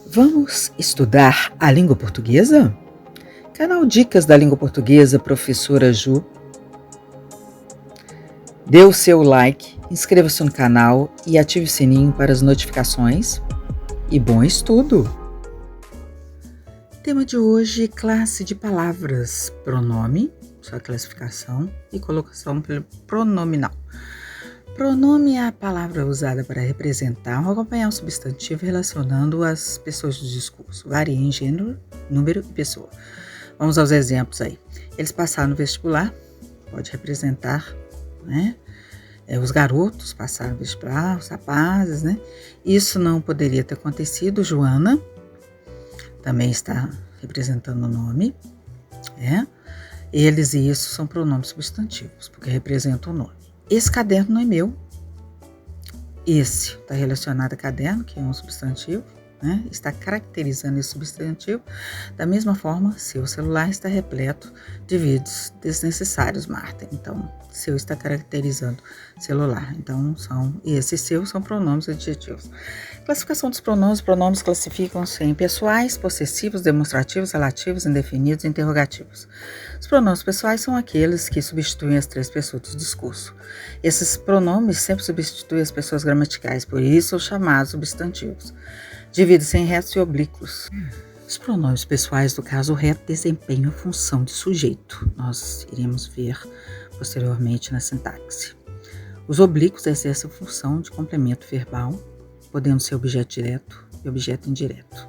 Vamos estudar a língua portuguesa? Canal Dicas da Língua Portuguesa, professora Ju. Dê o seu like, inscreva-se no canal e ative o sininho para as notificações. E bom estudo! Tema de hoje, classe de palavras, pronome, sua classificação e colocação pronominal. Pronome é a palavra usada para representar ou acompanhar um substantivo relacionando as pessoas do discurso. Varia em gênero, número e pessoa. Vamos aos exemplos aí. Eles passaram no vestibular, pode representar, né? Os garotos passaram no vestibular, os rapazes, né? Isso não poderia ter acontecido. Joana também está representando o nome, né? Eles e isso são pronomes substantivos, porque representam o nome. Esse caderno não é meu. Esse está relacionado a caderno, que é um substantivo, né? Está caracterizando esse substantivo. Da mesma forma, seu celular está repleto de vídeos desnecessários, Marta. Então, seu está caracterizando celular. Então, esses seus são pronomes adjetivos. Classificação dos pronomes. Pronomes classificam-se em pessoais, possessivos, demonstrativos, relativos, indefinidos e interrogativos. Os pronomes pessoais são aqueles que substituem as três pessoas do discurso. Esses pronomes sempre substituem as pessoas gramaticais, por isso são chamados substantivos. Dividem-se em retos e oblíquos. Os pronomes pessoais do caso reto desempenham a função de sujeito. Nós iremos ver posteriormente na sintaxe. Os oblíquos exercem a função de complemento verbal, podendo ser objeto direto e objeto indireto.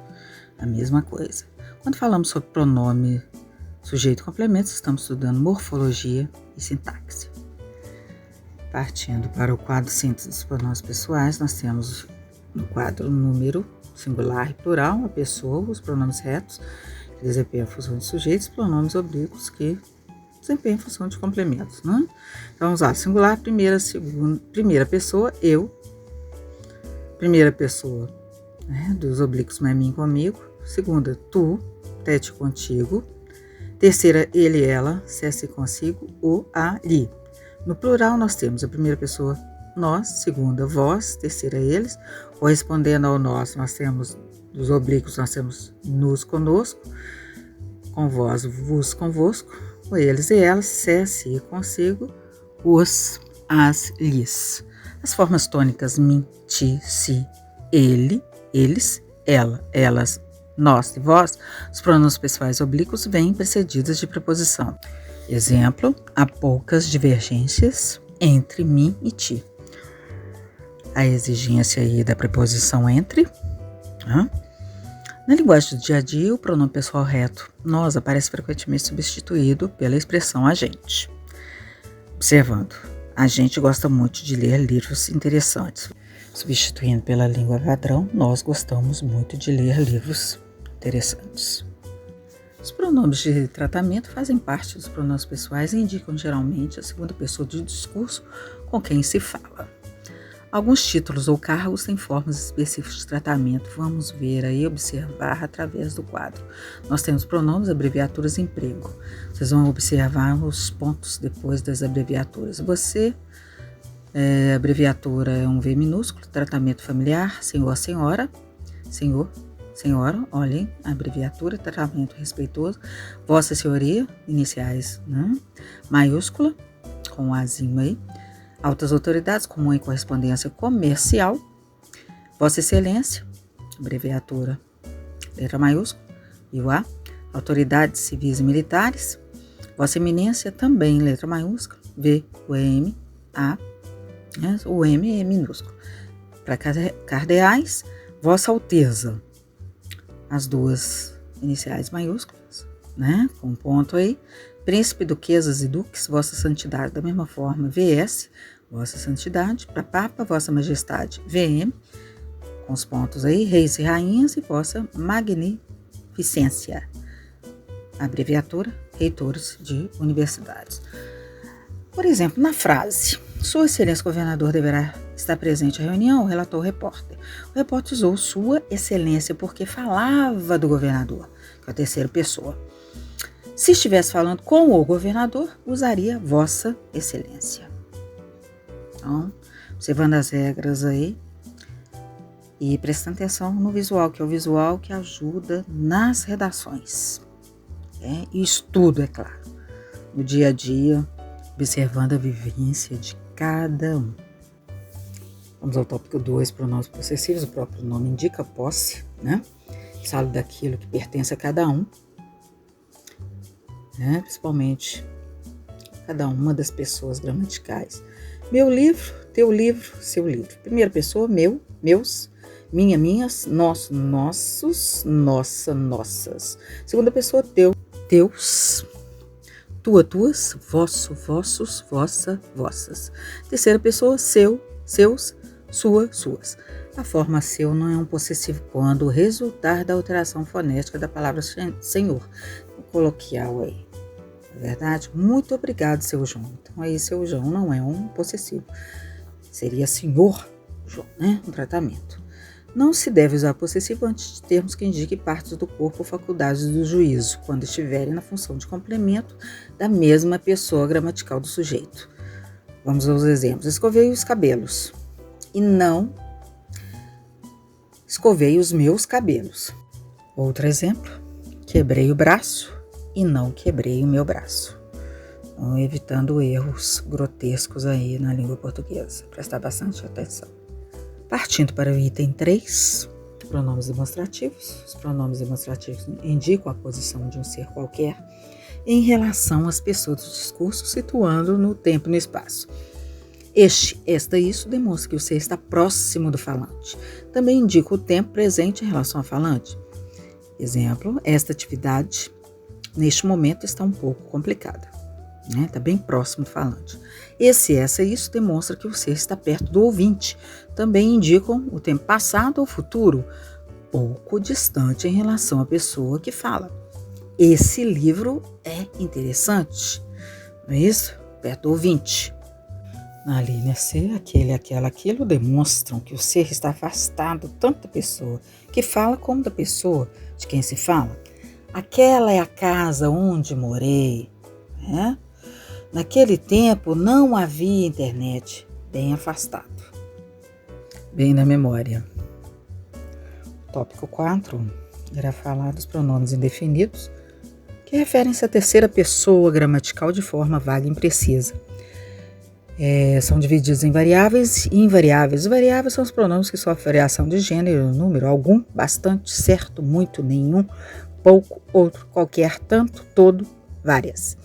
A mesma coisa. Quando falamos sobre pronome sujeito e complemento, estamos estudando morfologia e sintaxe. Partindo para o quadro síntese dos pronomes pessoais, nós temos no quadro número, singular e plural, a pessoa, os pronomes retos, que desempenham a função de sujeito, os pronomes oblíquos, que desempenham a função de complementos, né? Então, vamos lá, singular, primeira pessoa, eu, primeira pessoa, né, dos oblíquos, mas mim, comigo, segunda, tu, tete, contigo, terceira, ele, ela, cesse, consigo, o, a, li. No plural, nós temos a primeira pessoa, nós, segunda, vós, terceira, eles. Correspondendo ao nós temos, dos oblíquos, nós temos nos, conosco, com vós, vos, convosco, com eles e elas, se, consigo, os, as, lhes. As formas tônicas mim, ti, si, ele, eles, ela, elas, nós e vós, os pronomes pessoais oblíquos vêm precedidos de preposição. Exemplo, há poucas divergências entre mim e ti. A exigência aí da preposição entre. Né? Na linguagem do dia a dia, o pronome pessoal reto, nós, aparece frequentemente substituído pela expressão a gente. Observando, a gente gosta muito de ler livros interessantes. Substituindo pela língua padrão, nós gostamos muito de ler livros interessantes. Os pronomes de tratamento fazem parte dos pronomes pessoais e indicam geralmente a segunda pessoa do discurso com quem se fala. Alguns títulos ou cargos têm formas específicas de tratamento. Vamos ver aí, observar através do quadro. Nós temos pronomes, abreviaturas e emprego. Vocês vão observar os pontos depois das abreviaturas. Você, abreviatura é um V minúsculo, tratamento familiar, senhor, senhora, senhor, senhora, olhem, abreviatura, tratamento respeitoso, vossa senhoria, iniciais, né? Maiúscula, com um azinho aí, altas autoridades, comum em correspondência comercial, vossa excelência, abreviatura, letra maiúscula, e o A, autoridades civis e militares, vossa eminência, também letra maiúscula, V, o M, A, né? O M é minúsculo. Para cardeais, vossa alteza, as duas iniciais maiúsculas, né? Com ponto aí. Príncipe, duquesas e duques, vossa santidade. Da mesma forma, VS, vossa santidade. Para papa, vossa majestade, VM, com os pontos aí. Reis e rainhas e vossa magnificência. Abreviatura, reitores de universidades. Por exemplo, na frase, Sua Excelência Governador deverá estar presente à reunião, relatou o repórter. O repórter usou Sua Excelência porque falava do governador, que é a terceira pessoa. Se estivesse falando com o governador, usaria Vossa Excelência. Então, observando as regras aí, E prestando atenção no visual, que é o visual que ajuda nas redações. E estudo, é claro, no dia a dia, observando a vivência de cada um. Vamos ao tópico 2, pronomes possessivos. O próprio nome indica posse, né? Fala daquilo que pertence a cada um, né? Principalmente cada uma das pessoas gramaticais. Meu livro, teu livro, seu livro. Primeira pessoa, meu, meus, minha, minhas, nosso, nossos, nossa, nossas. Segunda pessoa, teu, teus, tua, tuas, vosso, vossos, vossa, vossas. Terceira pessoa, seu, seus, sua, suas. A forma seu não é um possessivo quando resultar da alteração fonética da palavra senhor. Coloquial aí. É verdade? Muito obrigado, seu João. Então aí, seu João não é um possessivo. Seria senhor João, né? Um tratamento. Não se deve usar possessivo antes de termos que indique partes do corpo ou faculdades do juízo, quando estiverem na função de complemento da mesma pessoa gramatical do sujeito. Vamos aos exemplos. Escovei os cabelos e não escovei os meus cabelos. Outro exemplo. Quebrei o braço e não quebrei o meu braço. Então, evitando erros grotescos aí na língua portuguesa. Prestar bastante atenção. Partindo para o item 3, pronomes demonstrativos. Os pronomes demonstrativos indicam a posição de um ser qualquer em relação às pessoas do discurso, situando no tempo e no espaço. Este, esta, isso demonstra que o ser está próximo do falante. Também indica o tempo presente em relação ao falante. Exemplo, esta atividade, neste momento, está um pouco complicada. Está bem próximo do falante. Esse, essa, isso demonstra que o ser está perto do ouvinte. Também indicam o tempo passado ou futuro, pouco distante em relação à pessoa que fala. Esse livro é interessante, não é isso? Perto do ouvinte. Na linha C, aquele, aquela, aquilo demonstram que o ser está afastado tanto da pessoa que fala como da pessoa de quem se fala. Aquela é a casa onde morei, né? Naquele tempo não havia internet, bem afastado, bem na memória. Tópico 4 irá falar dos pronomes indefinidos, que referem-se à terceira pessoa gramatical de forma vaga e imprecisa. São divididos em variáveis e invariáveis. Os variáveis são os pronomes que sofrem variação de gênero, número, algum, bastante, certo, muito, nenhum, pouco, outro, qualquer, tanto, todo, várias.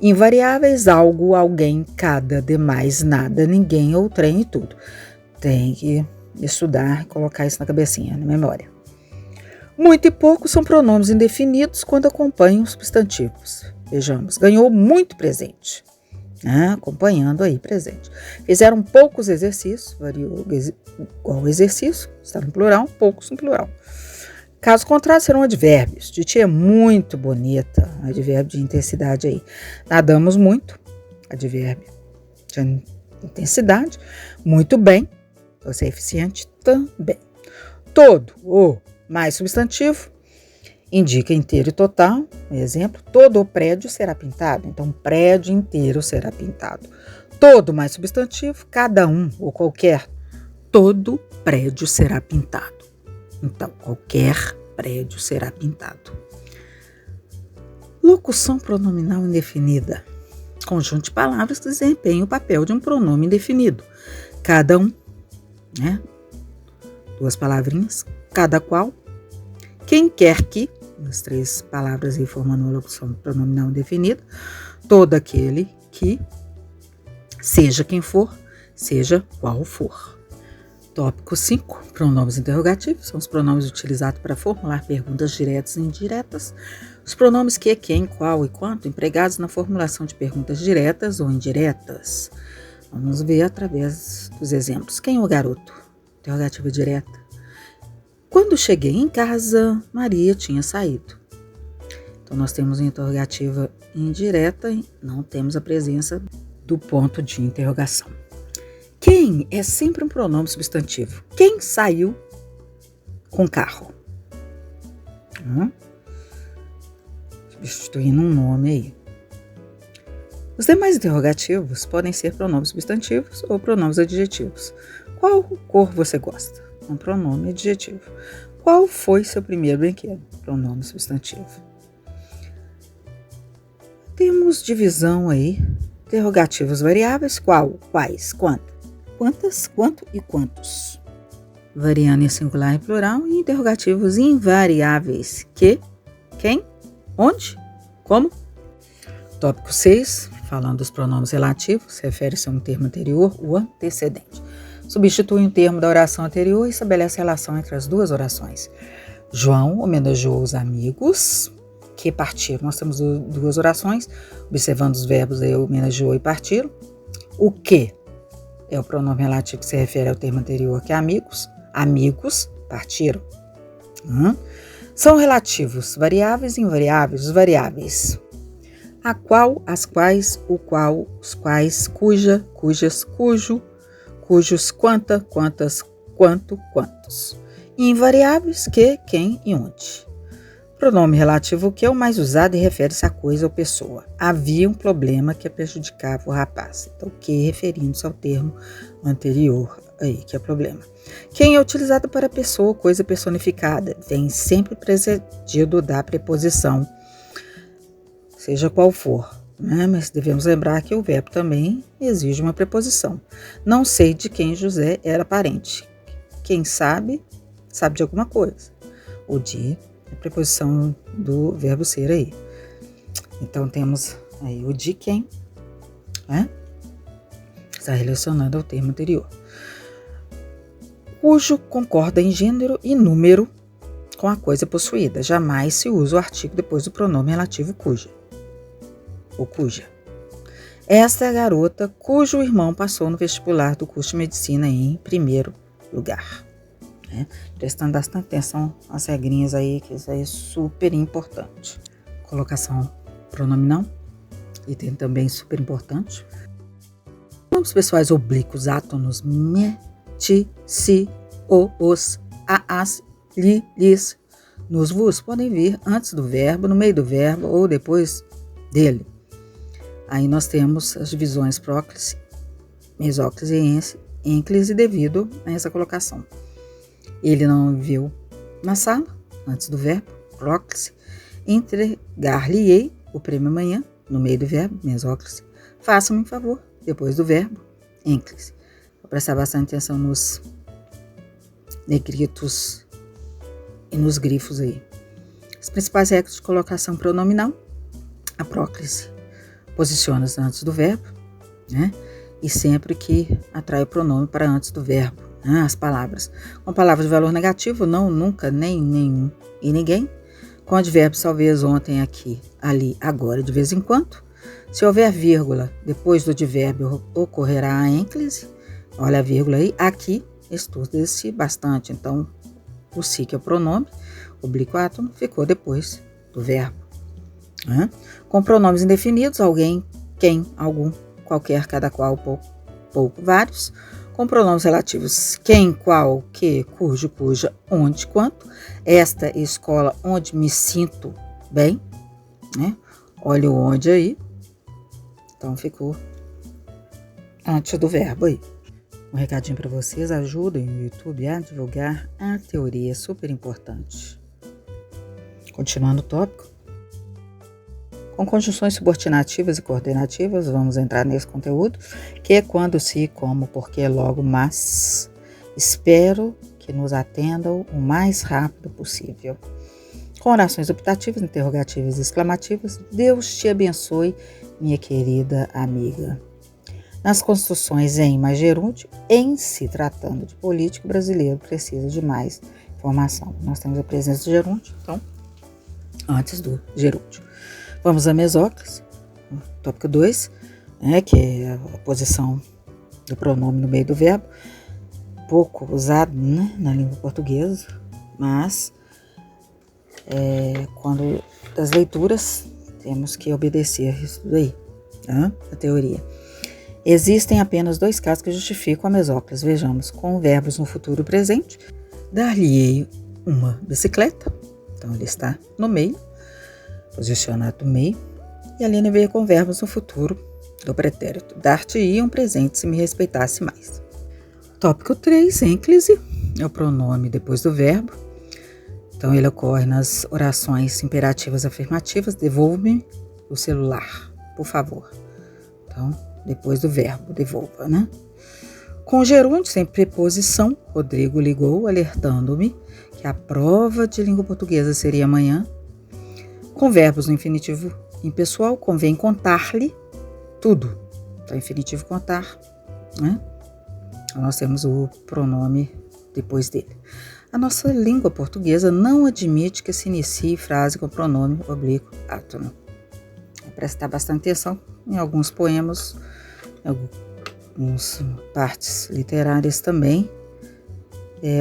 Invariáveis, algo, alguém, cada, demais, nada, ninguém, outrem e tudo. Tem que estudar e colocar isso na cabecinha, na memória. Muito e pouco são pronomes indefinidos quando acompanham substantivos. Vejamos, ganhou muito presente. Acompanhando aí presente. Fizeram poucos exercícios, variou igual exercício, está no plural, poucos no plural. Caso contrário, serão advérbios. Titia é muito bonita, advérbio de intensidade aí. Nadamos muito, advérbio de intensidade. Muito bem, você é eficiente também. Todo ou mais substantivo indica inteiro e total. Exemplo, todo o prédio será pintado. Então, prédio inteiro será pintado. Todo mais substantivo, cada um ou qualquer. Todo prédio será pintado. Então, qualquer prédio será pintado. Locução pronominal indefinida. Conjunto de palavras que desempenham o papel de um pronome indefinido. Cada um, duas palavrinhas, cada qual, quem quer que, as três palavras aí formando uma locução pronominal indefinida, todo aquele que, seja quem for, seja qual for. Tópico 5, pronomes interrogativos, são os pronomes utilizados para formular perguntas diretas e indiretas. Os pronomes que, quem, qual e quanto, empregados na formulação de perguntas diretas ou indiretas. Vamos ver através dos exemplos. Quem é o garoto? Interrogativa direta. Quando cheguei em casa, Maria tinha saído. Então, nós temos uma interrogativa indireta e não temos a presença do ponto de interrogação. Quem é sempre um pronome substantivo. Quem saiu com carro? Substituindo um nome aí. Os demais interrogativos podem ser pronomes substantivos ou pronomes adjetivos. Qual cor você gosta? um pronome adjetivo. Qual foi seu primeiro brinquedo? Pronome substantivo. Temos divisão aí. Interrogativos variáveis. Qual? Quais? Quanto? Quantas? Quanto e quantos? Variando em singular e plural. E interrogativos invariáveis. Que? Quem? Onde? Como? Tópico 6. Falando dos pronomes relativos. Refere-se a um termo anterior, o antecedente. Substitui um termo da oração anterior e estabelece a relação entre as duas orações. João homenageou os amigos que partiram. Nós temos duas orações, observando os verbos aí, homenageou e partiram. O que é o pronome relativo que se refere ao termo anterior, que é amigos. Amigos partiram. São relativos variáveis e invariáveis. Os variáveis. A qual, as quais, o qual, os quais, cuja, cujas, cujo, cujos, quanta, quantas, quanto, quantos. Invariáveis, que, quem e onde. Pronome relativo que é o mais usado e refere-se a coisa ou pessoa. Havia um problema que prejudicava o rapaz. Então, que referindo-se ao termo anterior aí, que é problema. Quem é utilizado para pessoa ou coisa personificada vem sempre precedido da preposição, seja qual for. Mas devemos lembrar que o verbo também exige uma preposição. Não sei de quem José era parente. Quem sabe, sabe de alguma coisa. O de a preposição do verbo ser aí. Então temos aí o de quem, está relacionado ao termo anterior. Cujo concorda em gênero e número com a coisa possuída. Jamais se usa o artigo depois do pronome relativo cuja. Ou cuja. Esta é a garota cujo irmão passou no vestibular do curso de medicina em primeiro lugar. Prestando bastante atenção às regrinhas aí, que isso aí é super importante. Colocação pronominal, item também super importante. Nomes pessoais oblíquos, átonos, me, ti, si, o, os, a, as, li, lis, nos, vos podem vir antes do verbo, no meio do verbo ou depois dele. Aí nós temos as divisões próclise, mesóclise e ênclise devido a essa colocação. Ele não viu na sala, antes do verbo, próclise. Entregar-lhe-ei o prêmio amanhã, no meio do verbo, mesóclise. Faça-me um favor, depois do verbo, ênclise. Vou prestar bastante atenção nos negritos e nos grifos aí. As principais regras de colocação pronominal. A próclise posiciona-se antes do verbo, e sempre que atrai o pronome para antes do verbo. As palavras. Com palavras de valor negativo, não, nunca, nem, nenhum e ninguém. Com advérbios, talvez, ontem, aqui, ali, agora, de vez em quando. Se houver vírgula, depois do advérbio ocorrerá a ênclise. Olha a vírgula aí. Aqui, estuda-se bastante. Então, o si, que é o pronome, oblíquo átono, ficou depois do verbo. Com pronomes indefinidos, alguém, quem, algum, qualquer, cada qual, pouco, vários. Com pronomes relativos quem, qual, que, cujo, cuja, onde, quanto. Esta escola onde me sinto bem. Olha o onde aí. Então ficou antes do verbo aí. Um recadinho para vocês, ajudem o YouTube a divulgar a teoria, super importante. Continuando o tópico. Com conjunções subordinativas e coordenativas, vamos entrar nesse conteúdo, que é quando, se, como, porque, logo, mas. Espero que nos atendam o mais rápido possível. Com orações optativas, interrogativas e exclamativas, Deus te abençoe, minha querida amiga. Nas construções em mais gerúndio, em se tratando de político brasileiro, precisa de mais informação. Nós temos a presença do gerúndio, então, antes do gerúndio. Vamos à mesóclise, tópico 2, que é a posição do pronome no meio do verbo, pouco usado na língua portuguesa, mas quando das leituras temos que obedecer isso daí, a teoria. Existem apenas 2 casos que justificam a mesóclise. Vejamos, com verbos no futuro presente, dar-lhe-ei uma bicicleta, então ele está no meio, posicionado no meio, e a linha veio com verbos no futuro do pretérito. Dar-te-ia um presente se me respeitasse mais. Tópico 3, ênclise. é o pronome depois do verbo. Então, ele ocorre nas orações imperativas afirmativas. Devolva-me o celular, por favor. Então, depois do verbo, devolva, né? Com gerúndio, sem preposição, Rodrigo ligou alertando-me que a prova de língua portuguesa seria amanhã. Com verbos no infinitivo impessoal, convém contar-lhe tudo. Então, infinitivo contar, né? Então, nós temos o pronome depois dele. A nossa língua portuguesa não admite que se inicie frase com pronome oblíquo átono. Vou prestar bastante atenção em alguns poemas, em algumas partes literárias também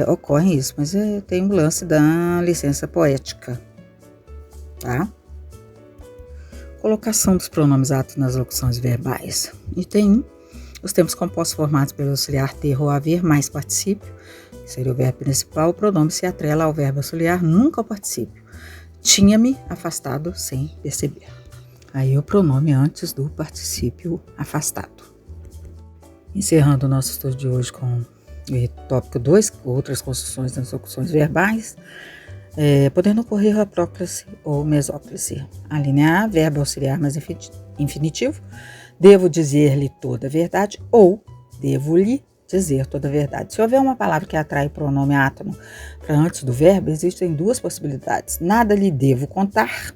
ocorre isso, mas tem um lance da licença poética, tá? Colocação dos pronomes átonos nas locuções verbais. Item 1. Os tempos compostos formados pelo auxiliar ter ou haver mais particípio, que seria o verbo principal, o pronome se atrela ao verbo auxiliar, nunca ao particípio. Tinha-me afastado sem perceber. Aí o pronome antes do particípio afastado. Encerrando o nosso estudo de hoje com o tópico 2, outras construções das locuções verbais, podendo ocorrer a próclise ou mesóclise. A linha A, verbo auxiliar mais infinitivo, devo dizer-lhe toda a verdade ou devo-lhe dizer toda a verdade. Se houver uma palavra que atrai o pronome átono para antes do verbo, existem duas possibilidades. Nada lhe devo contar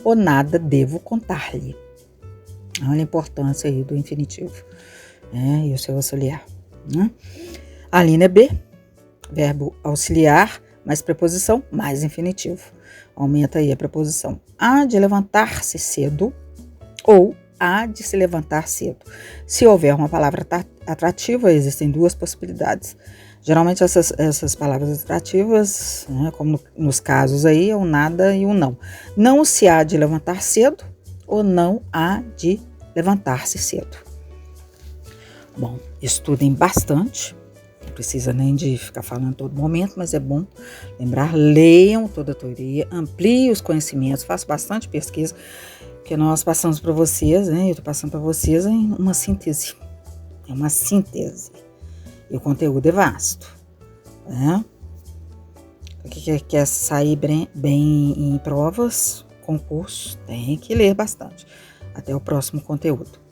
ou nada devo contar-lhe. Olha a importância aí do infinitivo e o seu auxiliar. Né? A linha B, verbo auxiliar mais preposição mais infinitivo. Aumenta aí a preposição. Há de levantar-se cedo ou há de se levantar cedo. Se houver uma palavra atrativa, existem duas possibilidades. Geralmente essas palavras atrativas, né, como nos casos aí, é o nada e o não. Não se há de levantar cedo ou não há de levantar-se cedo. Bom, estudem bastante. Não precisa nem de ficar falando a todo momento, mas é bom lembrar, leiam toda a teoria, ampliem os conhecimentos, façam bastante pesquisa, que nós passamos para vocês, né? Eu estou passando para vocês em uma síntese. É uma síntese. E o conteúdo é vasto. Né? O que quer sair bem em provas, concursos, tem que ler bastante. Até o próximo conteúdo.